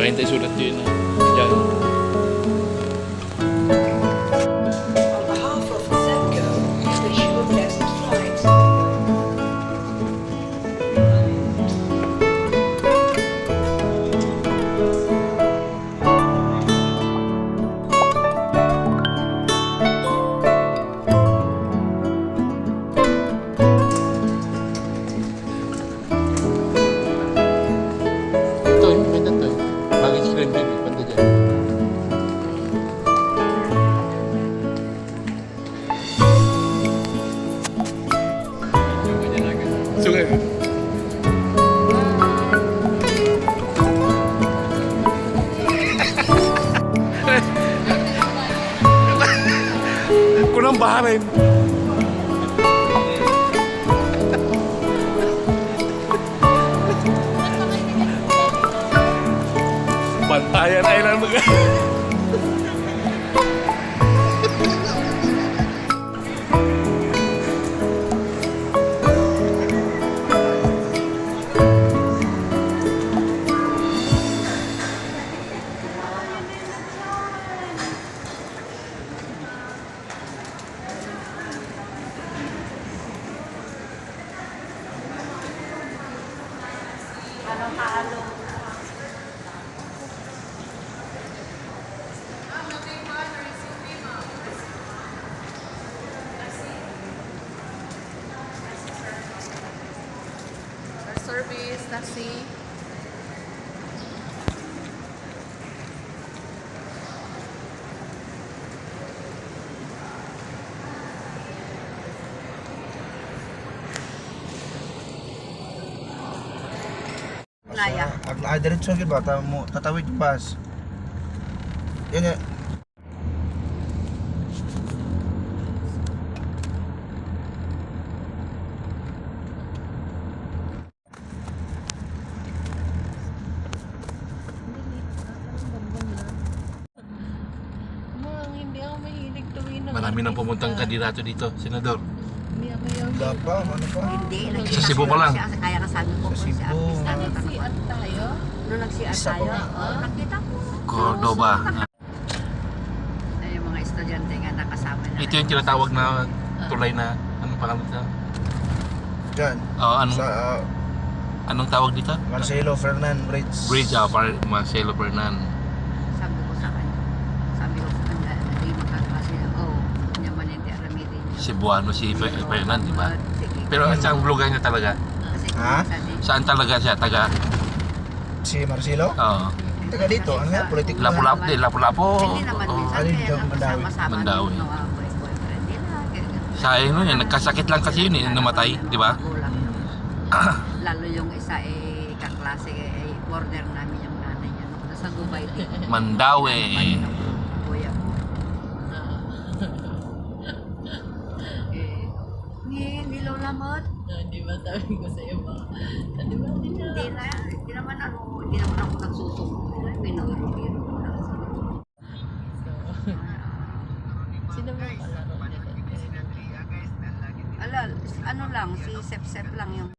Kain tayo sulat yun. Diyan. On behalf of Zenco, we wish you a pleasant flight. Ito, yung maganda to. Bagay screen din. Panda dyan. Sungai. Kunang baharin. Bantayan ay lang mga. Service, nasi. Naya. Diretso gid ba mo tatawid yung bus. Yan yan. Hindi ako mahilig tuwin ng Marami nang pumuntang kandidato dito, Senador. Hindi ako mahilig. Wala pa, ano pa? Hindi, Sa Cebu pa lang. Kaya kasabi ko Sa si Cebu. artista. Nagsiat tayo. Nung nagsiat Isa pa tayo, nga. nakita ko. Cordoba. Ay, yung mga estudyante nga nakasama na. Ito yung tinatawag na tulay na, anong pangalan dito? Diyan. Anong, Sa anong tawag dito? Marcelo Fernan Bridge. Bridge, Marcelo Fernan. Sabi ko sa kanya. Sabi ko sa kanya, hindi makakasi. Yaman hindi aramitin. Cebuano si Fernan, di ba? Sige. Pero saan lugar niya talaga? Kasi Ha? Saan talaga siya? Taga? Si Marcelo? Oo. Taga dito, ano nga, politiko na. Lapu-lapu, Lapu-Lapu. Hindi naman Oo. minsan Alin kaya dyan, lang Mandawi? kasama-sama Mandawi. nung mga boyfriend nila. Sayang nun, nagkasakit lang kasi yun, namatay, di ba? Lalo yung isa kaklase border namin yung nanay niya. Nasa Dubai din. Mandawi. Kuya ko. Hindi lamot. Di ba sabi ko sa iyo ba? Di ba? Hindi naman ako nagsusuko. Minuro-biro ko lang. Sino ba kalaro niya? Ala, ano lang, si Sep-Sep lang yung